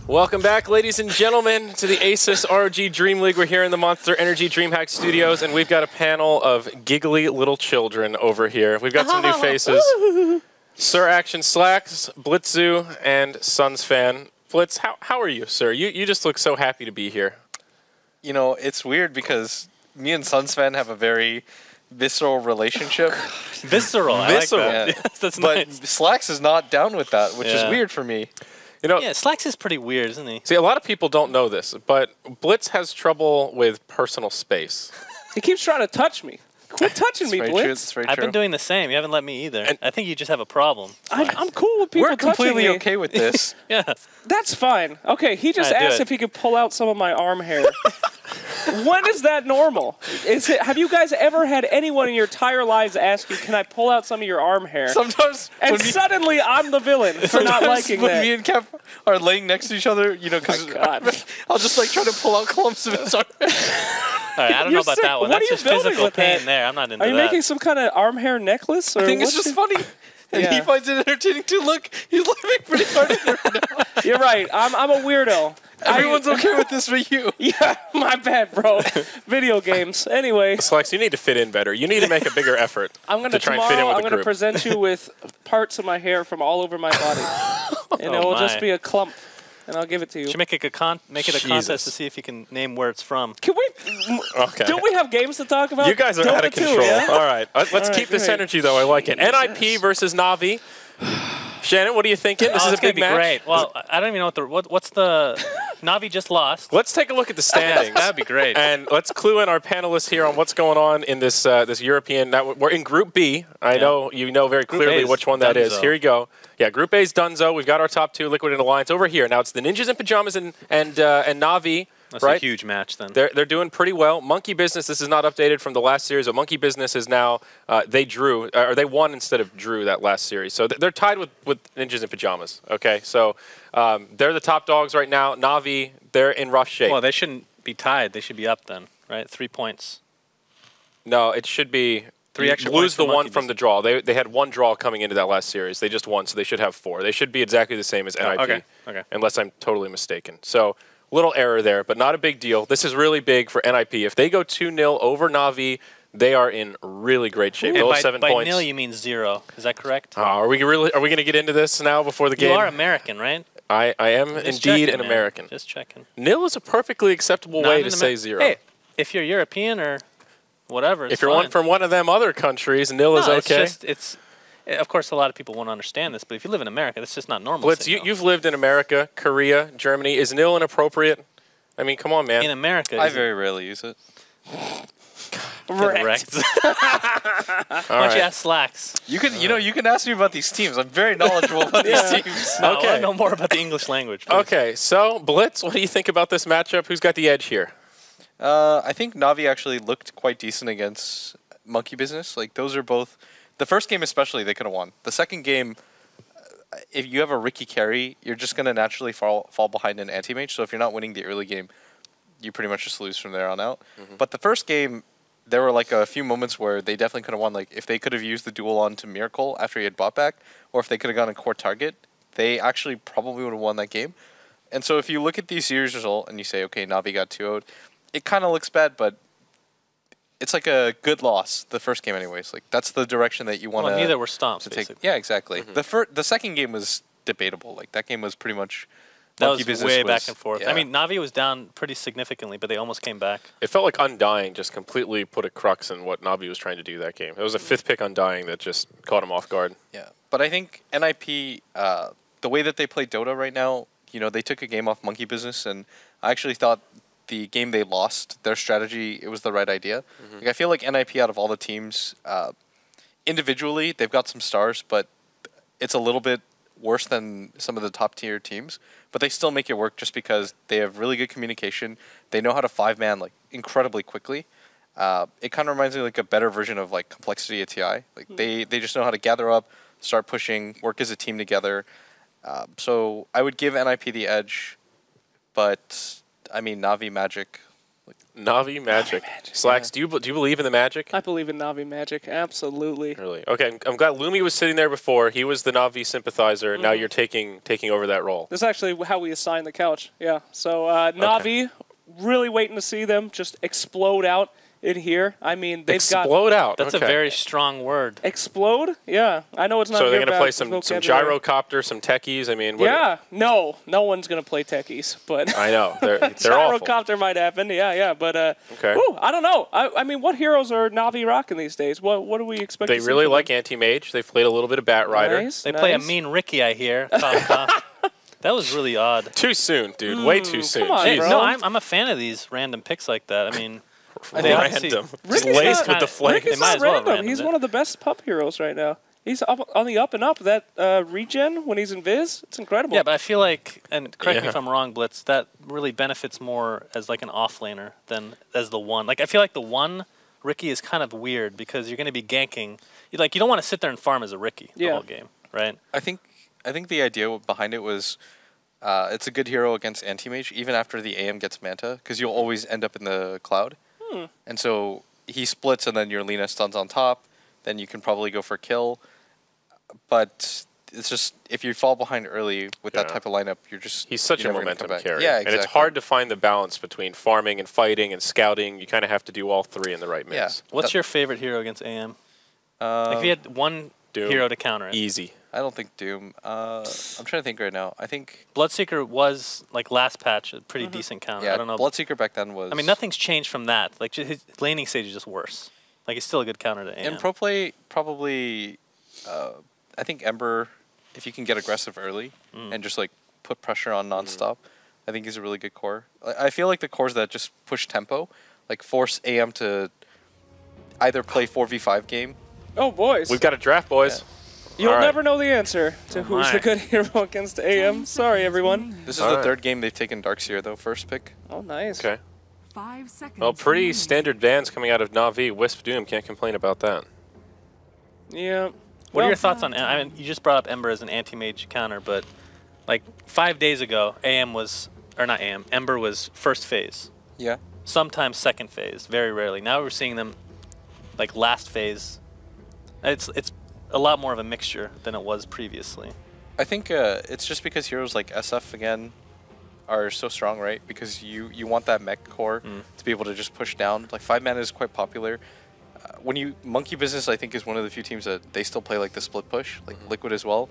Welcome back, ladies and gentlemen, to the ASUS ROG DreamLeague. We're here in the Monster Energy DreamHack Studios, and we've got a panel of giggly little children over here. We've got some new faces. Sir Action Slacks, Blitzu, and Suns Fan. Blitz, how are you, sir? You just look so happy to be here. You know, it's weird because me and Suns Fan have a very visceral relationship. Visceral. I like that. Yeah. Yes, that's but nice. Slacks is not down with that, which is weird for me. You know, yeah, Slacks is pretty weird, isn't he? See, a lot of people don't know this, but Blitz has trouble with personal space. He keeps trying to touch me. Quit touching me, Blitz. I've been doing the same. You haven't let me either. And I think you just have a problem. I'm cool with people We're touching completely me. okay with this. Yeah. That's fine. Okay, he just All right, asked if he could pull out some of my arm hair. When is that normal? Have you guys ever had anyone in your entire lives ask you, can I pull out some of your arm hair? Sometimes. And suddenly I'm the villain for not liking when that. me and Kev are laying next to each other, you know, because I'll just like try to pull out clumps of his arm. All right, I don't know about that one. What That's are you just building physical with pain that? there. I'm not into Are you that. making some kind of arm hair necklace? Or I think it's just funny. And he finds it entertaining too. Look, he's laughing pretty hard at it right now. You're right. I'm a weirdo. Everyone's okay with this but you. Yeah, my bad, bro. Video games. Anyway. Slacks, you need to fit in better. You need to make a bigger effort to try and fit in with the group. I'm going to present you with parts of my hair from all over my body. And it will just be a clump. And I'll give it to you. Should make it a contest to see if you can name where it's from. Can we? Okay. Don't we have games to talk about? You guys are Dota out of 2, control. yeah? All right. Let's keep this energy, though. I like it. NiP versus Navi. Shannon, what are you thinking? This is a big match. Great. Well, I don't even know what's the Navi just lost. Let's take a look at the standings. That'd be great. And let's clue in our panelists here on what's going on in this this European. We're in Group B. I know you know very clearly which one that is. Here you go. Yeah, Group A is Dunzo. We've got our top two, Liquid and Alliance, over here. Now it's the Ninjas in Pajamas and Navi. That's right? a huge match then. They're doing pretty well. Monkey Business, this is not updated from the last series, but Monkey Business is now, they won instead of drew that last series. So they're tied with Ninjas in Pajamas, okay? So they're the top dogs right now. Navi, they're in rough shape. Well, they shouldn't be tied. They should be up then, right? 3 points. No, it should be... Three extra lose points the for one Monkey from the draw. They had one draw coming into that last series. They just won, so they should have 4. They should be exactly the same as NiP, okay. Unless I'm totally mistaken. So... little error there, but not a big deal. This is really big for NiP. If they go 2-0 over Navi, they are in really great shape. They'll have 7 points. By nil, you mean 0. Is that correct? Are we going to get into this now before the game? You are American, right? I am indeed an American. Just checking. Nil is a perfectly acceptable way to say 0. Hey, if you're European or whatever, if you're one from one of them other countries, nil is okay. Of course, a lot of people won't understand this, but if you live in America, that's just not normal. Blitz, you've lived in America, Korea, Germany. Is nil inappropriate? I mean, come on, man. In America, I very rarely use it. Correct. Why don't you ask Slacks? You can ask me about these teams. I'm very knowledgeable about these teams. No, I want to know more about the English language. Please. Okay, so Blitz, what do you think about this matchup? Who's got the edge here? I think Navi actually looked quite decent against Monkey Business. Like those are both. The first game especially, they could have won. The second game, if you have a Ricky carry, you're just going to naturally fall behind an anti-mage. So if you're not winning the early game, you pretty much just lose from there on out. But the first game, there were like a few moments where they definitely could have won. Like if they could have used the duel onto Miracle after he had bought back, or if they could have gone a core target, they actually probably would have won that game. And so if you look at the series result and you say, okay, Navi got 2-0'd, it kind of looks bad, but it's like a good loss, the first game anyways. Like that's the direction that you want to Well, neither were stomps, take. Yeah, exactly. The second game was debatable. Like that game was pretty much that Monkey was Business way back and forth. Yeah. I mean, Navi was down pretty significantly, but they almost came back. It felt like Undying just completely put a crux in what Navi was trying to do that game. It was a 5th pick Undying that just caught him off guard. Yeah, but I think NiP, the way that they play Dota right now, you know, they took a game off Monkey Business, and I actually thought the game they lost, their strategy, it was the right idea. Like I feel like NiP out of all the teams, individually, they've got some stars, but it's a little bit worse than some of the top tier teams. But they still make it work just because they have really good communication. They know how to 5-man like incredibly quickly. It kind of reminds me like a better version of like Complexity at TI. Like they just know how to gather up, start pushing, work as a team together. So I would give NiP the edge, but I mean Navi Magic, like Navi magic. Slacks, do you believe in the magic? I believe in Navi magic, absolutely. Really? Okay, I'm glad Lumi was sitting there before. He was the Navi sympathizer, and now you're taking over that role. This is actually how we assign the couch. Yeah. So Navi, really waiting to see them just explode out in here. I mean, they've explode out. That's a very strong word. Explode? Yeah. I know it's not. So they're going to play some gyrocopter, some techies. I mean, yeah. No one's going to play techies, but I know they're gyrocopter awful. might happen. Yeah. But okay. Ooh, I don't know. I mean, what heroes are Navi rocking these days? What do we expect? They really like anti-mage. They've played a little bit of Bat Rider. Nice, they play a mean Ricky, I hear. That was really odd. Too soon, dude. Way too soon. Come on, Hey, bro. no, I'm a fan of these random picks like that. I mean, Random. Just laced with the flames. Ricky's might not as well random. random He's it. one of the best pup heroes right now. He's up on the up and up. That regen when he's in Viz, it's incredible. Yeah, but I feel like, and correct me if I'm wrong, Blitz, that really benefits more as like an offlaner than as the one. Like I feel like the one Ricky is kind of weird because you're going to be ganking. You don't want to sit there and farm as a Ricky the whole game, right? I think the idea behind it was it's a good hero against anti-mage even after the AM gets Manta because you'll always end up in the cloud. And so he splits and then your Lina stuns on top. Then you can probably go for kill. But it's just, if you fall behind early with that type of lineup, He's such a momentum carry. Yeah, exactly. And it's hard to find the balance between farming and fighting and scouting. You kind of have to do all three in the right mix. Yeah. What's your favorite hero against AM? Like if you had one hero to counter it. Easy. I don't think Doom. I'm trying to think right now. I think Bloodseeker was, like last patch, a pretty decent counter. yeah, I don't know. Bloodseeker back then was. I mean, nothing's changed from that. Like his laning stage is just worse. Like it's still a good counter to AM. In pro play, probably, I think Ember, if you can get aggressive early and just like put pressure on nonstop, I think he's a really good core. I feel like the cores that just push tempo, like force AM to either play 4v5 game. Oh boys, We've got a draft, boys. Yeah. you'll never know the answer to who's the good hero against AM. Sorry, everyone. This is the third game they've taken Darkseer though, first pick. Oh, nice. Okay. 5 seconds. Well, pretty standard bans coming out of Na'Vi. Wisp Doom, can't complain about that. Yeah. What are your thoughts on? I mean, you just brought up Ember as an anti-mage counter, but like 5 days ago, Ember was first phase. Yeah. Sometimes second phase, very rarely. Now we're seeing them like last phase. It's a lot more of a mixture than it was previously. I think it's just because heroes like SF again are so strong, right? Because you want that mech core to be able to just push down. Like 5 mana is quite popular. Monkey Business, I think, is one of the few teams that they still play like the split push, like Liquid as well.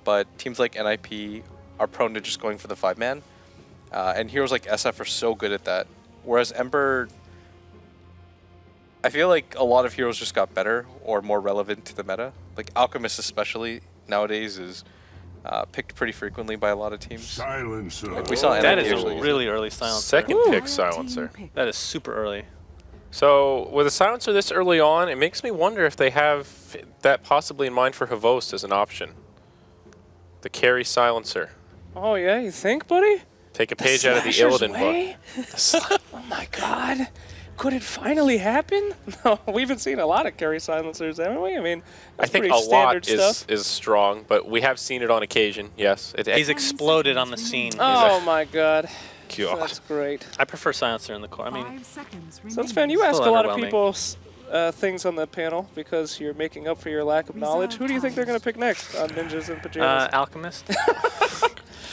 But teams like NiP are prone to just going for the 5-man. And heroes like SF are so good at that. Whereas Ember, I feel like a lot of heroes just got better or more relevant to the meta. Like Alchemist especially nowadays is picked pretty frequently by a lot of teams. Silencer. Like we saw That NiP is actually a use it. really early silencer. Second pick silencer. That is super early. So with a silencer this early on, it makes me wonder if they have that possibly in mind for Havost as an option. The carry silencer. Oh yeah, you think, buddy? Take a page out of the Illidan book. Oh my God. Could it finally happen? No, we've been seeing a lot of carry silencers, haven't we? I mean, I that's think pretty a lot standard stuff. is strong, but we have seen it on occasion, yes. He's exploded on the scene. Oh my God. God. That's great. I prefer silencer in the core. I mean, 5 seconds So it's fan, you ask Still a lot of underwhelming. people's things on the panel because you're making up for your lack of knowledge. Who do you think they're going to pick next on Ninjas in Pajamas? Alchemist.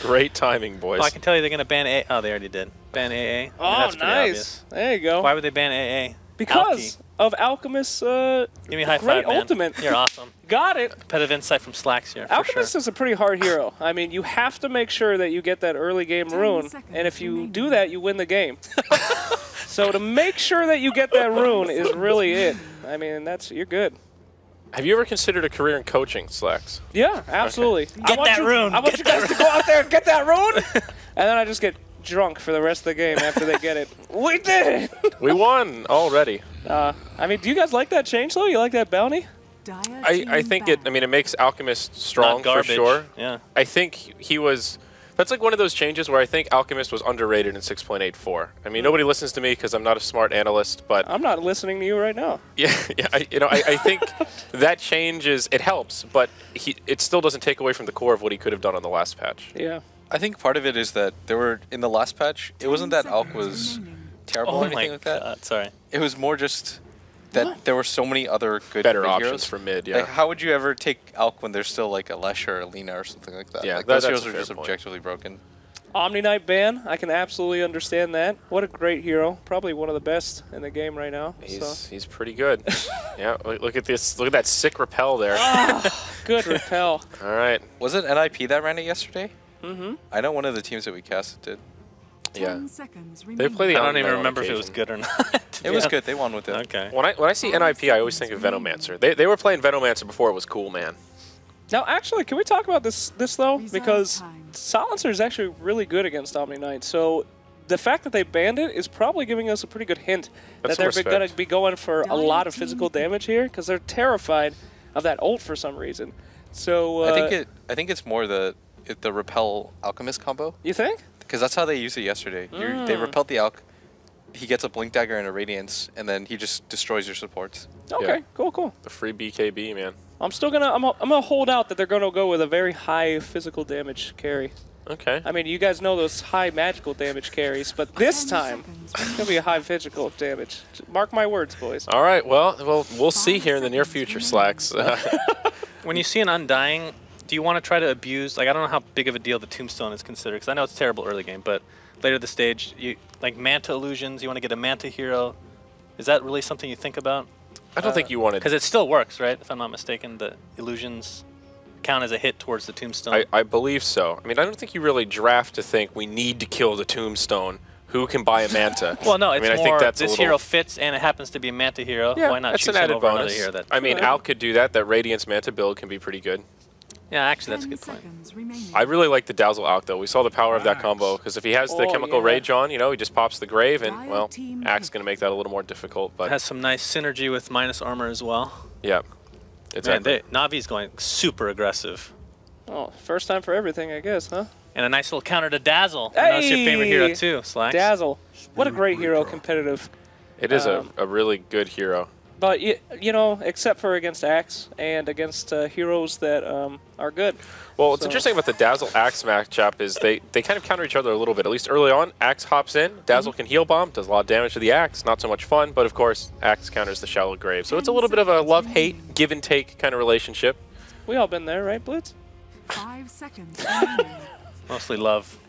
Great timing, boys. Oh, I can tell you they're going to ban AA. Oh, they already did. Ban AA. I mean, oh, that's pretty nice. obvious. There you go. Why would they ban AA? Because of Alchemist's Give me a high great five, man. ultimate. You're awesome. Got it. Competitive insight from Slacks here, for Alchemist sure. is a pretty hard hero. I mean, you have to make sure that you get that early game 10 rune, seconds and if you remaining. do that, you win the game. So to make sure that you get that rune is really it. I mean, you're good. Have you ever considered a career in coaching, Slacks? Yeah, absolutely. Get that rune. I want you guys to go out there and get that rune, and then I just get drunk for the rest of the game after they get it. We did it! We won already. I mean, do you guys like that change, though? You like that bounty? I think it makes Alchemist strong Not garbage. for sure. Yeah. I think that's like one of those changes where I think Alchemist was underrated in 6.84. I mean, nobody listens to me because I'm not a smart analyst, but I'm not listening to you right now. yeah, I think that change it helps, but it still doesn't take away from the core of what he could have done on the last patch. Yeah. I think part of it is that in the last patch, it wasn't that Alk was terrible or anything like that. God, sorry. It was more just that there were so many other good Better mid options heroes. for mid, yeah. Like, how would you ever take Alk when there's still like a Lesher or a Lina or something like that? Yeah, like, that's those a heroes are fair just point. objectively broken. Omni Knight ban, I can absolutely understand that. What a great hero. Probably one of the best in the game right now. He's pretty good. Yeah, look at this. Look at that sick repel there. Good repel. All right. Was it NiP that ran it yesterday? Mm-hmm. I know one of the teams that we casted did. Yeah. They play the I don't Omni even Knight on remember if it was occasion. good or not. It was good. They won with it. Okay. When I see NiP, I always think of Venomancer. They were playing Venomancer before it was cool, man. Now, actually, can we talk about this though? Because Silencer is actually really good against Omni Knight. So the fact that they banned it is probably giving us a pretty good hint That's that some they're going respect. to be going for a lot of physical damage here because they're terrified of that ult for some reason. So I think it's more the repel alchemist combo, you think? because that's how they used it yesterday. They repelled the alch. He gets a blink dagger and a radiance, and then he just destroys your supports. Okay, cool. The free BKB, man. I'm still gonna I'm gonna hold out that they're gonna go with a very high physical damage carry. Okay. I mean, you guys know those high magical damage carries, but this time it's gonna be a high physical damage. Mark my words, boys. All right. Well, we'll see here in the near future, Slacks. When you see an Undying, do you want to try to abuse? Like, I don't know how big of a deal the Tombstone is considered, because I know it's terrible early game, but later the stage, like Manta illusions, you want to get a Manta hero. Is that really something you think about? I don't think you wanted. Because it still works, right? If I'm not mistaken, the illusions count as a hit towards the Tombstone. I believe so. I mean, I don't think you really draft to think we need to kill the Tombstone. Who can buy a Manta? Well, no, it's I mean, more I think that's this hero fits and it happens to be a Manta hero. Yeah, Why not that's choose an him added over another bonus. hero? That, I mean, Al could do that. That Radiance Manta build can be pretty good. yeah, actually, that's a good point. I really like the Dazzle Alk, though. We saw the power of that combo, because if he has the Oh, Chemical yeah. Rage on, you know, he just pops the Grave, and, well, Axe going to make that a little more difficult. It But, has some nice synergy with minus armor as well. yeah. Man, Exactly. Navi's going super aggressive. Oh, first time for everything, I guess, huh? And a nice little counter to Dazzle. I know it's your favorite hero Hey! too, Slacks. Dazzle. What a great hero, competitive. It is a really good hero. But, you know, except for against Axe and against heroes that are good. Well, what's So- interesting about the Dazzle Axe matchup is they kind of counter each other a little bit. At least early on, Axe hops in, Dazzle can heal bomb, does a lot of damage to the Axe. Not so much fun, but of course, Axe counters the Shallow Grave. So it's a little bit of a love-hate, give-and-take kind of relationship. We all been there, right, Blitz? 5 seconds remaining. Mostly love.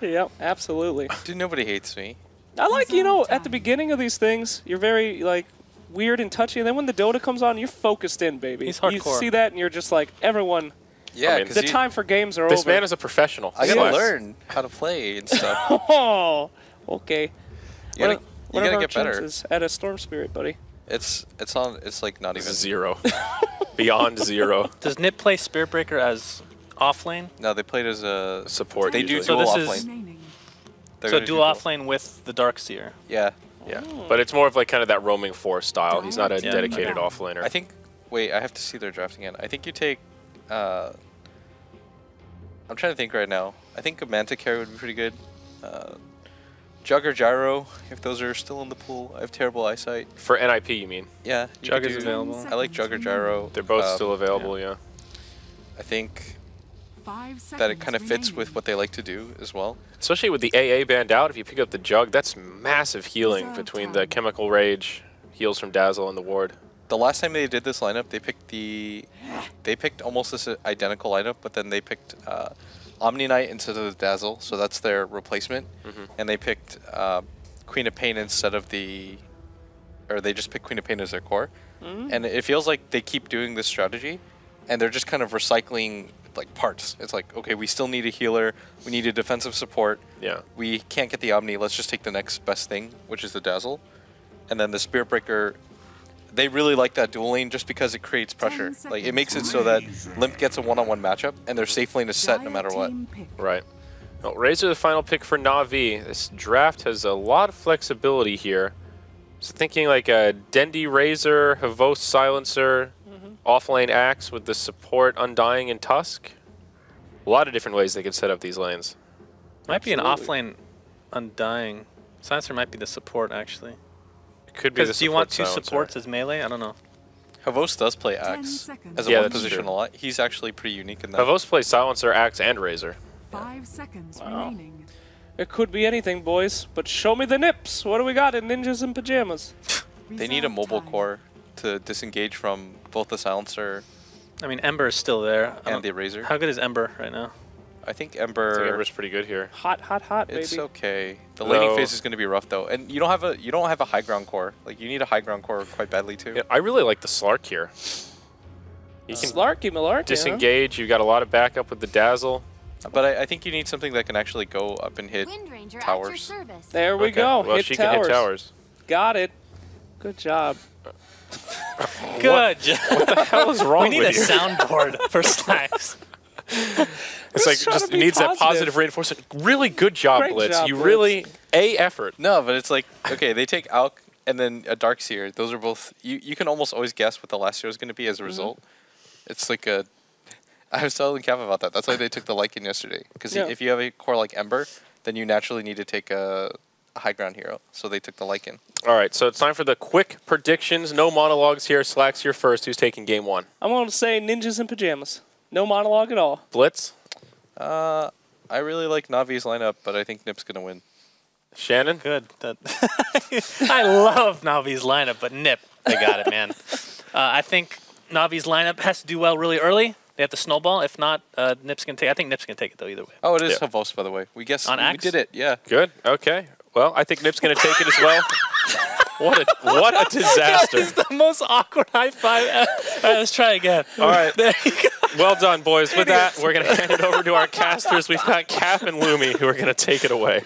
Yep, absolutely. Dude, nobody hates me. I like, you know, at the beginning of these things, you're very, like, weird and touchy, and then when the Dota comes on, you're focused in, baby. He's You hardcore. see that, and you're just like, everyone, Yeah, I mean, because the time for games are This over. man is a professional. I gotta Slacks. learn how to play and stuff. Oh, okay. You gotta, What you are gotta our get better. chances at a Storm Spirit, buddy? It's like not even. Zero. Beyond zero. Does NiP play Spirit Breaker as off lane? No, they played as a Support They do usually. So dual this off is- lane. Remaining. They're So gonna do dual off lane with the Darkseer. Yeah, Yeah. But it's more of like kind of that roaming force style. He's not a Yeah. dedicated offlaner. I think. Wait, I have to see their drafting again. I think you take. I'm trying to think right now. I think a Manta carry would be pretty good. Jug or Gyro, if those are still in the pool. I have terrible eyesight. For NiP, you mean? Yeah, you Jug could is do- available. I like Jug or Gyro. They're both still available, yeah. I think 5 seconds that it kind of fits remaining. with what they like to do as well. Especially with the AA banned out, if you pick up the Jug, that's massive healing between the Chemical Rage, heals from Dazzle, and the Ward. The last time they did this lineup, they picked almost this identical lineup, but then they picked Omni Knight instead of the Dazzle, so that's their replacement. And they picked Queen of Pain instead of or they just picked Queen of Pain as their core. And it feels like they keep doing this strategy, and they're just kind of recycling like parts. It's like, okay, we still need a healer, we need a defensive support. Yeah. We can't get the Omni, let's just take the next best thing, which is the Dazzle. And then the Spirit Breaker, they really like that dual lane just because it creates pressure. Like, it makes it so that Limp gets a one-on-one matchup, and their safe lane is set no matter what. Team pick. Right. Well, Razor, the final pick for Na'Vi. This draft has a lot of flexibility here. So thinking like a Dendi Razor, Havos Silencer, offlane Axe with the support Undying and Tusk. A lot of different ways they could set up these lanes. Might be an Absolutely. offlane Undying. Silencer might be the support actually. It could be the Because do you want two support supports as melee? I don't know. Havos does play 10 Axe seconds. as a Yeah, one that's position true. a lot. He's actually pretty unique in that. Havos plays Silencer, Axe, and Razor. 5 seconds remaining. It could be anything, boys. But show me the nips. What do we got in ninjas in pajamas? They need a mobile core to disengage from both the silencer I mean, Ember is still there. and the razor. How good is Ember right now? I think I Ember. think Ember's pretty good here. Hot, hot, hot, baby. It's okay. The laning phase is going to be rough though, and you don't have a high ground core. Like you need a high ground core quite badly too. Yeah, I really like the Slark here. You can Slarky Malarky, disengage. You got a lot of backup with the Dazzle. But I think you need something that can actually go up and hit towers. There we go. Well, hit she towers. can hit towers. Got it. Good job. Good. What the hell is wrong We need with a you? soundboard for Slacks. It's like trying to just be needs that positive. positive reinforcement. Really good job, Great Blitz. job, You Blitz. really effort. No, but it's like okay, they take Alk and then a Darkseer. Those are both. You can almost always guess what the last hero is going to be as a result. It's like a. I was telling Cav about that. That's why they took the Lycan yesterday. Because if you have a core like Ember, then you naturally need to take a high ground hero. So they took the Lycan. All right, so it's time for the quick predictions. No monologues here. Slacks, you're first. Who's taking game one? I'm going to say ninjas in pajamas. No monologue at all. Blitz? I really like Navi's lineup, but I think NiP's gonna win. Shannon? Good. I love Navi's lineup, but NiP, they got it, man. I think Navi's lineup has to do well really early. They have to snowball. If not, NiP's gonna take. I think NiP's gonna take it though. Either way. Oh, it is Havos, by the way. We guessed. On We Axe? did it. Yeah. Good. Okay. Well, I think NiP's going to take it as well. What a disaster. That is the most awkward high five ever. All right, let's try again. All right. There you go. Well done, boys. With that, we're going to hand it over to our casters. We've got Cap and Lumi who are going to take it away.